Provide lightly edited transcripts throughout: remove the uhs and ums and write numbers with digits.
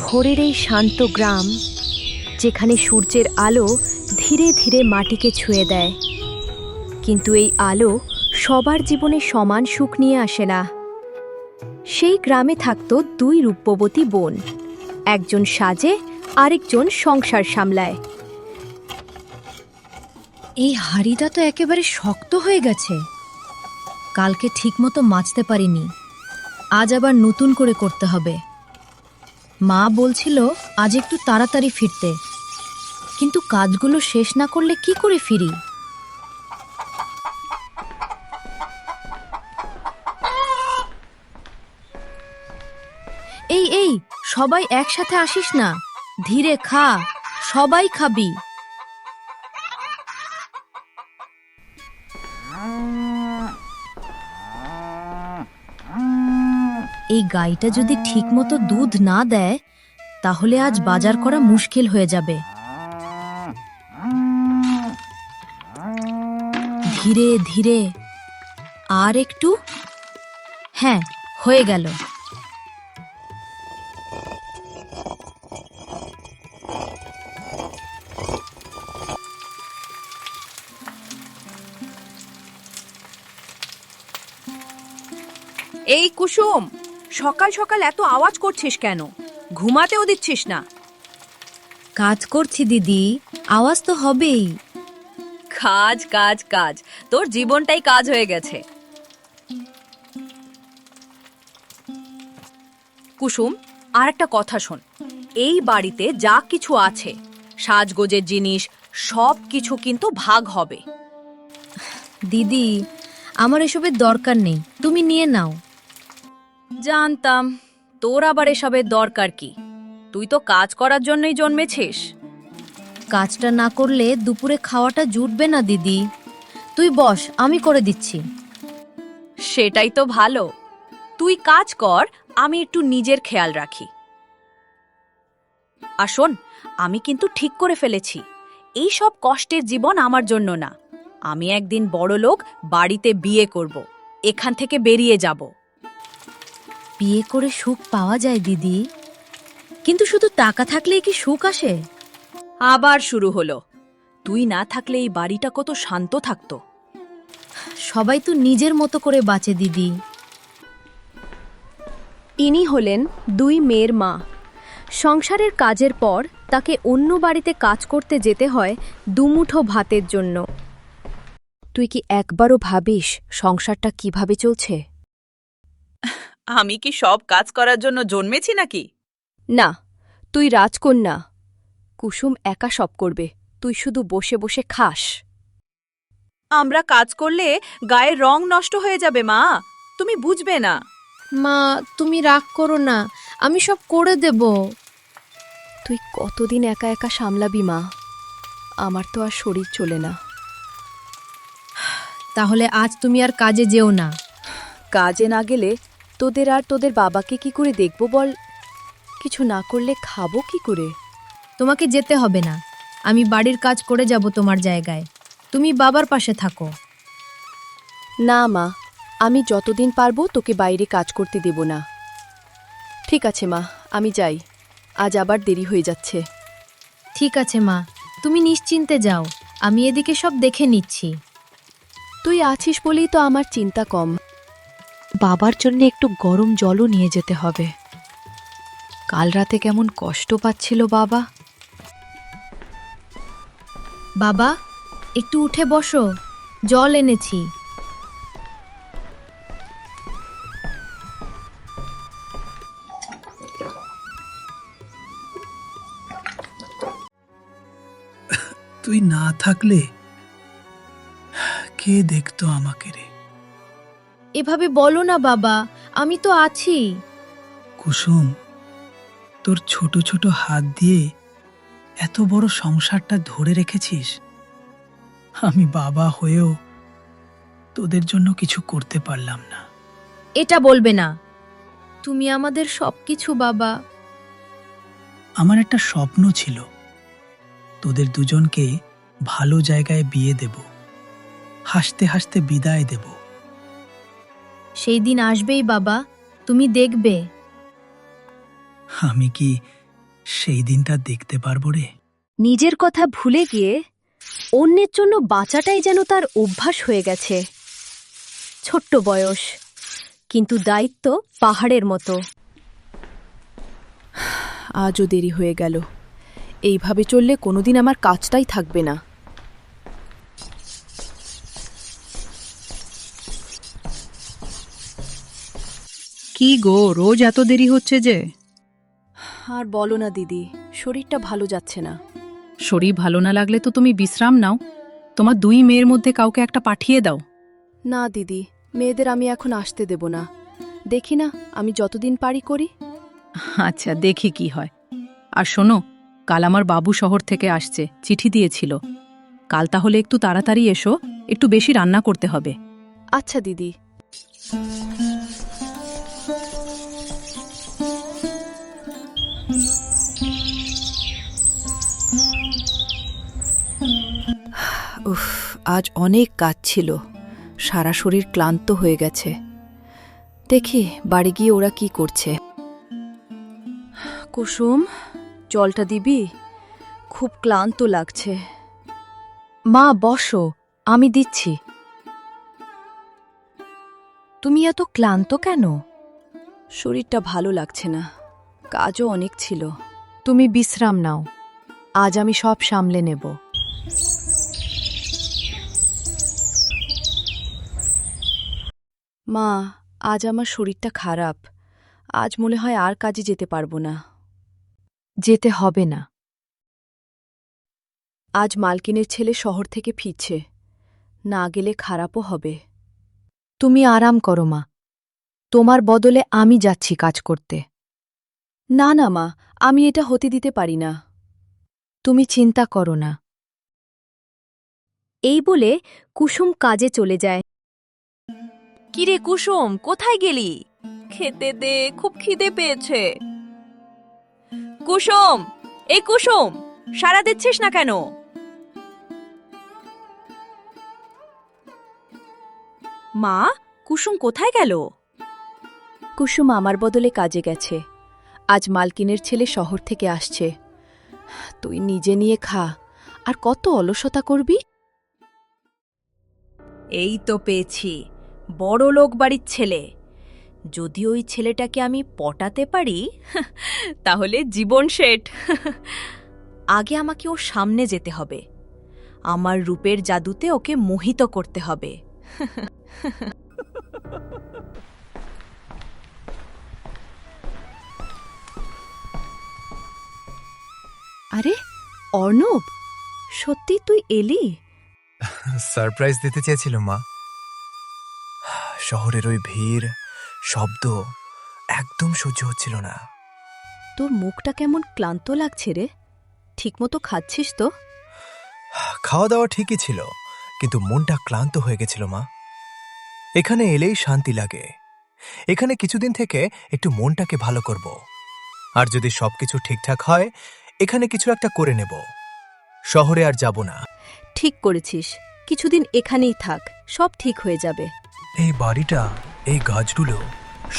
ভোরের এই শান্ত গ্রাম, যেখানে সূর্যের আলো ধীরে ধীরে মাটিকে ছুঁয়ে দেয়, কিন্তু এই আলো সবার জীবনে সমান সুখ নিয়ে আসে না। সেই গ্রামে থাকত দুই রূপবতী বোন, একজন সাজে আরেকজন সংসার সামলায়। এই হাঁড়িটা তো একেবারে শক্ত হয়ে গেছে, কালকে ঠিকমতো মাজতে পারিনি, আজ আবার নতুন করে করতে হবে। মা বলছিল আজ একটু তাড়াতাড়ি ফিরতে, কিন্তু কাজগুলো শেষ না করলে কি করে ফিরি? এই এই সবাই একসাথে আসিস না, ধীরে খা, সবাই খাবি। এই গাইটা যদি ঠিকমতো দুধ না দেয় তাহলে আজ বাজার করা মুশকিল হয়ে যাবে। ধীরে ধীরে, আর একটু, হ্যাঁ হয়ে গেল। এই কুসুম, সকাল সকাল এত আওয়াজ করছিস কেন? ঘুমাতেও দিচ্ছিস না? কাজ করছি দিদি, আওয়াজ তো হবেই। কাজ কাজ কাজ, তোর জীবনটাই কাজ হয়ে গেছে। কুসুম, আর একটা কথা শোন, এই বাড়িতে যা কিছু আছে, সাজগোজের জিনিস, সব কিছু কিন্তু ভাগ হবে। দিদি, আমার এসবের দরকার নেই, তুমি নিয়ে নাও। জানতাম তোর আবার এসবের দরকার কি, তুই তো কাজ করার জন্যই জন্মেছিস। কাজটা না করলে দুপুরে খাওয়াটা জুটবে না দিদি, তুই বস, আমি করে দিচ্ছি। সেটাই তো ভালো, তুই কাজ কর, আমি একটু নিজের খেয়াল রাখি। আর শোন, আমি কিন্তু ঠিক করে ফেলেছি, এই সব কষ্টের জীবন আমার জন্য না। আমি একদিন বড়লোক বাড়িতে বিয়ে করব, এখান থেকে বেরিয়ে যাব। বিয়ে করে সুখ পাওয়া যায় দিদি, কিন্তু শুধু টাকা থাকলেই কি সুখ আসে? আবার শুরু হলো, তুই না থাকলে এই বাড়িটা কত শান্ত থাকতো। সবাই তো নিজের মতো করে বাঁচে দিদি। ইনি হলেন দুই মেয়ের মা। সংসারের কাজের পর তাকে অন্য বাড়িতে কাজ করতে যেতে হয় দুমুঠো ভাতের জন্য। তুই কি একবারও ভাবিস সংসারটা কিভাবে চলছে? আমি কি সব কাজ করার জন্য জন্মেছি নাকি? না, তুই রাজকন্যা। কুসুম একা সব করবে, তুই শুধু বসে বসে খাস। আমরা কাজ করলে গায়ের রং নষ্ট হয়ে যাবে মা, তুমি বুঝবে না। মা, তুমি রাগ করো না, আমি সব করে দেব। তুই কতদিন একা একা সামলাবি মা? আমার তো আর শরীর চলে না। তাহলে আজ তুমি আর কাজে যেও না। কাজে না গেলে তোদের আর তোদের বাবাকে কি করে দেখব বল? কিছু না করলে খাবো কি করে? তোমাকে যেতে হবে না, আমি বাড়ির কাজ করে যাব তোমার জায়গায়, তুমি বাবার পাশে থাকো। না মা, আমি যতদিন পারবো তোকে বাইরে কাজ করতে দেব না। ঠিক আছে মা, আমি যাই, আজ আবার দেরি হয়ে যাচ্ছে। ঠিক আছে মা, তুমি নিশ্চিন্তে যাও, আমি এদিকে সব দেখে নিচ্ছি। তুই আছিস বলেই তো আমার চিন্তা কম। বাবার জন্য একটু গরম জলও নিয়ে যেতে হবে। কাল রাতে কেমন কষ্ট পাচ্ছিল বাবা। বাবা, একটু উঠে বসো, জল এনেছি। তুই না থাকলে কে দেখতো আমাকে রে? এভাবে বলো না বাবা, আমি তো আছি। কুসুম, তোর ছোট ছোট হাত দিয়ে এত বড় সংসারটা ধরে রেখেছিস। আমি বাবা হয়েও তোদের জন্য কিছু করতে পারলাম না। এটা বলবে না, তুমি আমাদের সবকিছু বাবা। আমার একটা স্বপ্ন ছিল, তোদের দুজনকে ভালো জায়গায় বিয়ে দেব, হাসতে হাসতে বিদায় দেব। সেই দিন আসবেই বাবা, তুমি দেখবে। আমি কি সেই দিনটা দেখতে পারবো রে? নিজের কথা ভুলে গিয়ে অন্যের জন্য বাঁচাটাই যেন তার অভ্যাস হয়ে গেছে। ছোট্ট বয়স, কিন্তু দায়িত্ব পাহাড়ের মতো। আজও দেরি হয়ে গেল। এইভাবে চললে কোনোদিন আমার কাজটাই থাকবে না। কি গো, রোজ এত দেরি হচ্ছে যে? আর বলো না দিদি, শরীরটা ভালো যাচ্ছে না। শরীর ভালো না লাগলে তো তুমি বিশ্রাম নাও। তোমার 2 মেয়ের মধ্যে কাউকে একটা পাঠিয়ে দাও। না দিদি, মেয়েদের আমি এখন আসতে দেব না। দেখি না, আমি যতদিন পারি করি। আচ্ছা, দেখি কি হয়। আর শোনো, কাল আমার বাবু শহর থেকে আসছে, চিঠি দিয়েছিল। কাল তাহলে একটু তাড়াতাড়ি এসো, একটু বেশি রান্না করতে হবে। আচ্ছা দিদি। উফ, আজ অনেক কাজ ছিল। সারা শরীর ক্লান্ত হয়ে গেছে। দেখি বাড়ি গিয়ে ওরা কি করছে। কুসুম, জলটা দিবি? খুব ক্লান্ত লাগছে। মা বসো, আমি দিচ্ছি। তুমি এত ক্লান্ত কেন? শরীরটা ভালো লাগছে না, কাজও অনেক ছিল। তুমি বিশ্রাম নাও, আজ আমি সব সামলে নেব। মা, আজ আমার শরীরটা খারাপ। আজ মনে হয় আর কাজে যেতে পারবো না। যেতে হবে না। আজ মালকিনের ছেলে শহর থেকে ফিরছে, না গেলে খারাপও হবে। তুমি আরাম করো মা, তোমার বদলে আমি যাচ্ছি কাজ করতে। না না মা, আমি এটা হতে দিতে পারি না। তুমি চিন্তা করো না। এই বলে কুসুম কাজে চলে যায়। কিরে কুসুম, কোথায় গেলি? খেতে দে, খুব খিদে পেয়েছে। কুসুম, এই কুসুম, সাড়া দিচ্ছিস না কেন? মা, কুসুম কোথায় গেল? কুসুম আমার বদলে কাজে গেছে। আজ মালকিনের ছেলে শহর থেকে আসছে। তুই নিজে নিয়ে খা, আর কত অলসতা করবি? এই তো পেয়েছি, বড় লোক বাড়ির ছেলে। যদি ওই ছেলেটাকে আমি পটাতে পারি তাহলে জীবন সেট। আগে আমাকে ওর সামনে যেতে হবে। আমার রূপের জাদুতে ওকে মোহিত করতে হবে। আরে অর্ণব, সত্যি তুই এলি? সারপ্রাইজ দিতে চেয়েছিল মা। শহরের ওই ভিড়, শব্দ একদম সহ্য হচ্ছিল না। তোর মুখটা কেমন ক্লান্ত লাগছে রে। ঠিকমতো খাচ্ছিস তো? খাওয়া দাওয়া ঠিকই ছিল, কিন্তু মনটা ক্লান্ত হয়ে গেছিল মা। এখানে এলেই শান্তি লাগে। এখানে কিছুদিন থেকে একটু মনটাকে ভালো করব। আর যদি সবকিছু ঠিকঠাক হয়, এখানে কিছু একটা করে নেব। শহরে আর যাব না। ঠিক করেছিস, কিছুদিন এখানেই থাক, সব ঠিক হয়ে যাবে। এই বাড়িটা, এই গাছগুলো,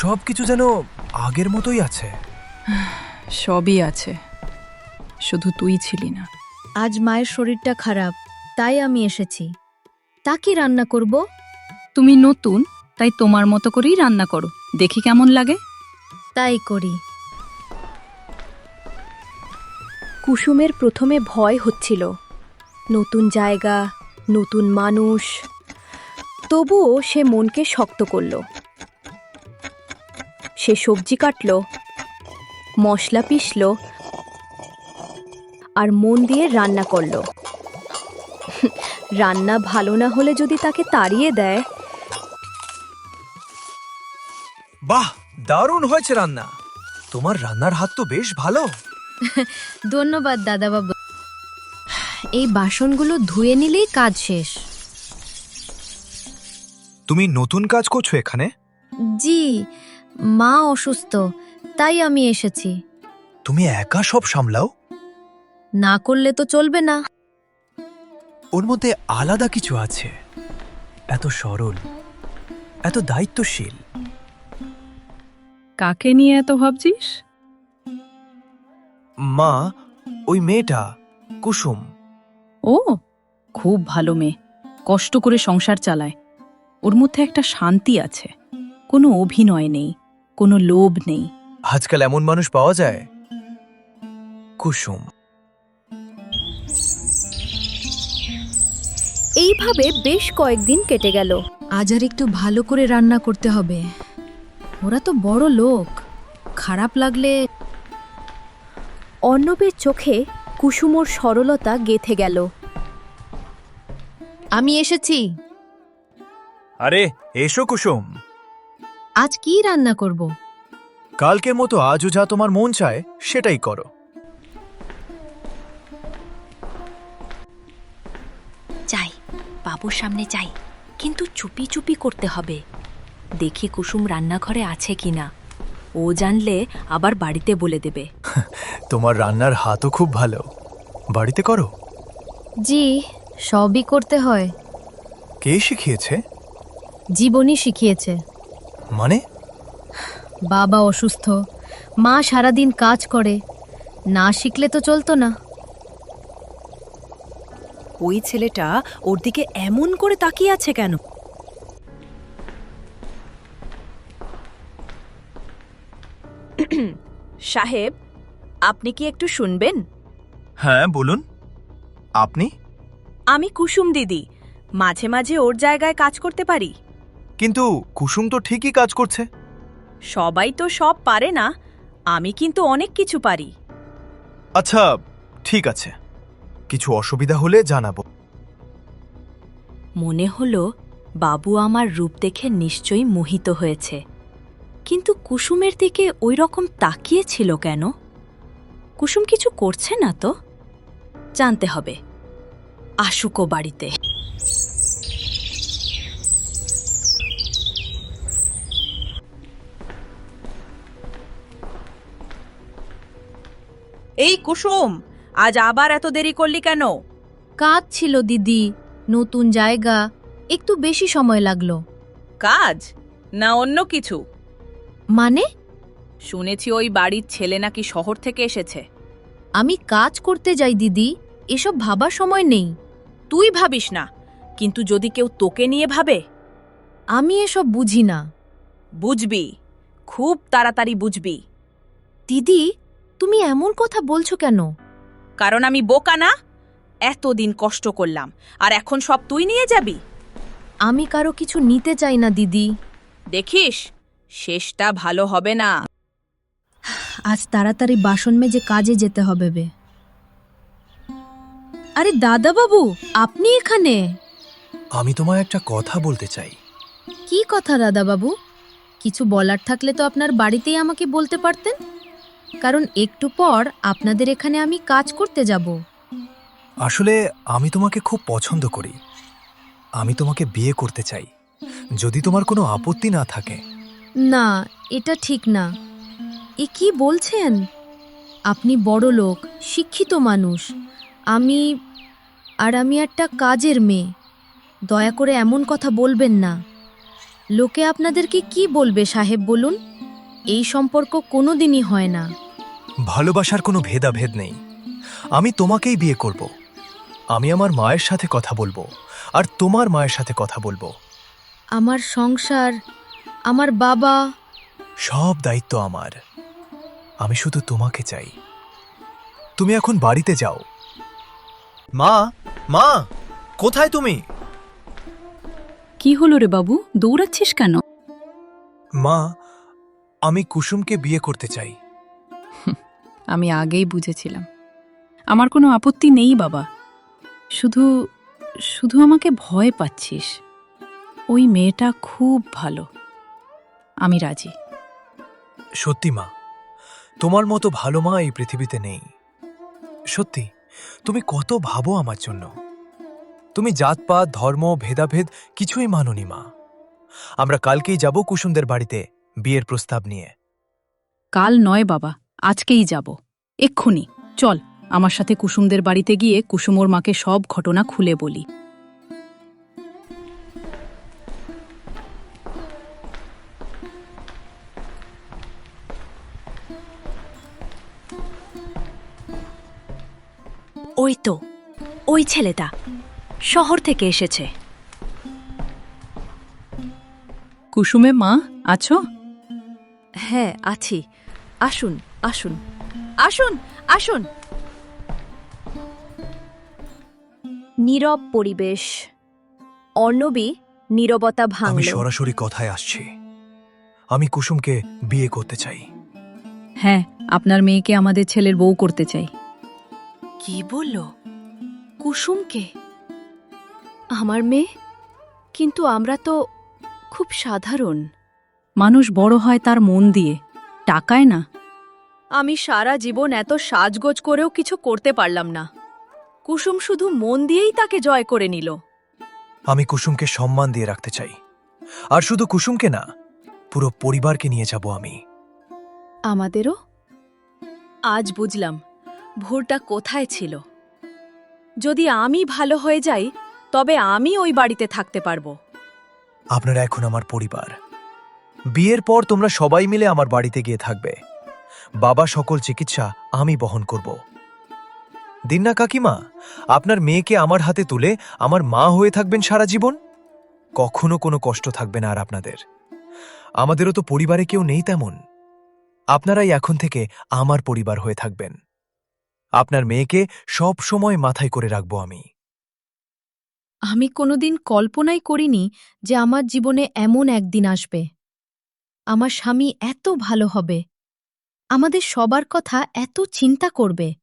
সবকিছু যেন আগের মতোই আছে। সবই আছে, শুধু তুই ছিলি না। আজ মায়ের শরীরটা খারাপ, তাই আমি এসেছি। তা কি রান্না করব? তুমি নতুন, তাই তোমার মতো করেই রান্না করো, দেখি কেমন লাগে। তাই করি। কুসুমের প্রথমে ভয় হচ্ছিল, নতুন জায়গা, নতুন মানুষ। তবুও সে মনকে শক্ত করল। সে সবজি কাটল, মশলা পিষল, আর মন দিয়ে রান্না করল। রান্না ভালো না হলে যদি তাকে তাড়িয়ে দেয়। বাহ, দারুণ হয়েছে রান্না। তোমার রান্নার হাত তো বেশ ভালো। ধন্যবাদ দাদাবাবু। এই বাসনগুলো ধুয়ে নিলেই কাজ শেষ। তুমি নতুন কাজ করছো এখানে? জি, মা অসুস্থ, তাই আমি এসেছি। তুমি একা সব সামলাও? না করলে তো চলবে না। ওর মধ্যে আলাদা কিছু আছে, এত সরল, এত দায়িত্বশীল। কাকে নিয়ে এত ভাবছিস? মা, ওই মেয়েটা কুসুম। ও খুব ভালো মেয়ে, কষ্ট করে সংসার চালায়। ওর মধ্যে একটা শান্তি আছে, কোনো অভিনয় নেই, কোনো লোভ নেই। আজকাল এমন মানুষ পাওয়া যায়। কুসুম। এইভাবে বেশ কয়েকদিন কেটে গেল। আজ আর একটু ভালো করে রান্না করতে হবে। ওরা তো বড় লোক, খারাপ লাগলে। অর্ণবের চোখে কুসুমর সরলতা গেঁথে গেল। আমি এসেছি। আরে এসো কুসুম। আজ কি রান্না করব? কালকের মতো আজও যা তোমার মন চায় সেটাই করো। যাই, বাবুর সামনে যাই, কিন্তু চুপি চুপি করতে হবে। দেখি কুসুম রান্নাঘরে আছে কিনা। ও জানলে আবার বাড়িতে বলে দেবে। তোমার রান্নার হাতও খুব ভালো। বাড়িতে করো? জি, সবই করতে হয়। কে শিখিয়েছে? জীবনই শিখিয়েছে। মানে? বাবা অসুস্থ, মা সারাদিন কাজ করে, না শিখলে তো চলতো না। ওই ছেলেটা ওর দিকে এমন করে তাকিয়ে আছে কেন? সাহেব, আপনি কি একটু শুনবেন? হ্যাঁ বলুন। আপনি? আমি কুসুম দিদি, মাঝে মাঝে ওর জায়গায় কাজ করতে পারি। কিন্তু কুসুম তো ঠিকই কাজ করছে। সবাই তো সব পারে না, আমি কিন্তু অনেক কিছু পারি। আচ্ছা ঠিক আছে, কিছু অসুবিধা হলে জানাবো। মনে হলো বাবু আমার রূপ দেখে নিশ্চয়ই মোহিত হয়েছে, কিন্তু কুসুমের দিকে ওই রকম তাকিয়েছিল কেন? কুসুম কিছু করছে না তো? জানতে হবে। আসুকো বাড়িতে। এই কুসুম, আজ আবার এত দেরি করলি কেন? কাজ ছিল দিদি, নতুন জায়গা, একটু বেশি সময় লাগলো। কাজ না অন্য কিছু? মানে? শুনেছি ওই বাড়ির ছেলে নাকি শহর থেকে এসেছে। আমি কাজ করতে যাই দিদি, এসব ভাবার সময় নেই। তুই ভাবিস না, কিন্তু যদি কেউ তোকে নিয়ে ভাবে? আমি এসব বুঝি না। বুঝবি, খুব তাড়াতাড়ি বুঝবি। দিদি, তুমি এমন কথা বলছো কেন? কারণ আমি বোকা না? এতদিন কষ্ট করলাম, আর এখন সব তুই নিয়ে যাবি? আমি কারো কিছু নিতে চাই না দিদি। দেখিস, শেষটা ভালো হবে না। আজ তাড়াতাড়ি বাসন মেজে কাজে যেতে হবে বে। আরে দাদা বাবু, আপনি এখানে? আমি তোমায় একটা কথা বলতে চাই। কি কথা দাদা বাবু? কিছু বলার থাকলে তো আপনার বাড়িতেই আমাকে বলতে পারতেন, কারণ একটু পর আপনাদের এখানে আমি কাজ করতে যাব। আসলে আমি তোমাকে খুব পছন্দ করি। আমি তোমাকে বিয়ে করতে চাই, যদি তোমার কোনো আপত্তি না থাকে। না, এটা ঠিক না। এ কি বলছেন? আপনি বড় লোক, শিক্ষিত মানুষ। আমি একটা কাজের মেয়ে। দয়া করে এমন কথা বলবেন না। লোকে আপনাদেরকে কি বলবে সাহেব বলুন? এই সম্পর্ক কোনোদিনই হয় না। ভালোবাসার কোনো ভেদাভেদ নেই। আমি তোমাকেই বিয়ে করব। আমি আমার মায়ের সাথে কথা বলবো, আর তোমার মায়ের সাথে কথা বলবো। আমার সংসার, আমার বাবা, সব দায়িত্ব আমার। আমি শুধু তোমাকে চাই। তুমি এখন বাড়িতে যাও। মা, মা, কোথায় তুমি? কি হলো রে বাবু, দৌড়াচ্ছিস কেন? মা, আমি কুসুমকে বিয়ে করতে চাই। আমি আগেই বুঝেছিলাম। আমার কোনো আপত্তি নেই বাবা, শুধু শুধু আমাকে ভয় পাচ্ছিস। ওই মেয়েটা খুব ভালো, আমি রাজি। সত্যি মা, তোমার মতো ভালো মা এই পৃথিবীতে নেই। সত্যি, তুমি কত ভাবো আমার জন্য। তুমি জাতপাত, ধর্ম, ভেদাভেদ কিছুই মানোনি মা। আমরা কালকেই যাব কুসুমদের বাড়িতে বিয়ের প্রস্তাব নিয়ে। কাল নয় বাবা, আজকেই যাব, এক্ষুনি। চল আমার সাথে কুসুমদের বাড়িতে গিয়ে কুসুমোর মাকে সব ঘটনা খুলে বলি। ওই তো, ওই ছেলেটা শহর থেকে এসেছে। কুসুমে মা আছো? হ্যাঁ, আছি। আসুন, আসুন, আসুন, আসুন। নীরব পরিবেশ। অর্ণবী নীরবতা আমি ভাঙল। সরাসরি কথায় আসছি। আমি কুসুমকে বিয়ে করতে চাই। হ্যাঁ, আপনার মেয়েকে আমাদের ছেলের বউ করতে চাই। কি বলল? কুসুমকে? আমার মেয়ে? কিন্তু আমরা তো খুব সাধারণ। মানুষ বড় হয় তার মন দিয়ে, টাকায় না। আমি সারা জীবন এত সাজগোজ করেও কিছু করতে পারলাম না। কুসুম শুধু মন দিয়েই তাকে জয় করে নিল। আমি কুসুমকে সম্মান দিয়ে রাখতে চাই। আর শুধু কুসুমকে না, পুরো পরিবারকে নিয়ে যাব আমি। আমাদেরও? আজ বুঝলাম ভুলটা কোথায় ছিল। যদি আমি ভালো হয়ে যাই, তবে আমি ওই বাড়িতে থাকতে পারবো। আপনারা এখন আমার পরিবার। বিয়ের পর তোমরা সবাই মিলে আমার বাড়িতে গিয়ে থাকবে। বাবা সকল চিকিৎসা আমি বহন করব। দিন্না কাকিমা, আপনার মেয়েকে আমার হাতে তুলে আমার মা হয়ে থাকবেন সারা জীবন। কখনো কোনো কষ্ট থাকবে না আর আপনাদের। আমাদেরও তো পরিবারে কেউ নেই তেমন। আপনারাই এখন থেকে আমার পরিবার হয়ে থাকবেন। আপনার মেয়েকে সব সময় মাথায় করে রাখবো আমি। আমি কোনোদিন কল্পনাই করিনি যে আমার জীবনে এমন একদিন আসবে। আমার স্বামী এত ভালো হবে, আমাদের সবার কথা এত চিন্তা করবে।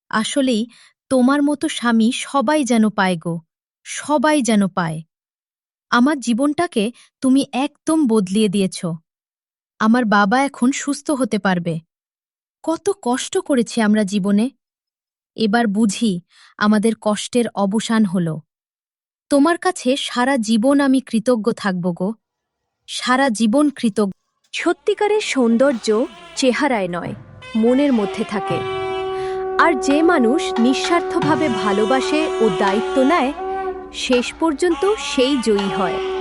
আসলেই তোমার মতো স্বামী সবাই যেন পায় গো, সবাই যেন পায়। আমার জীবনটাকে তুমি একদম বদলিয়ে দিয়েছ। আমার বাবা এখন সুস্থ হতে পারবে। কত কষ্ট করেছি আমরা জীবনে, এবার বুঝি আমাদের কষ্টের অবসান হল। তোমার কাছে সারা জীবন আমি কৃতজ্ঞ থাকব গো, সারা জীবন কৃতজ্ঞ। সত্যিকারের সৌন্দর্য চেহারায় নয়, মনের মধ্যে থাকে। আর যে মানুষ নিঃস্বার্থভাবে ভালোবাসে ও দায়িত্ব নেয়, শেষ পর্যন্ত সেই জয়ী হয়।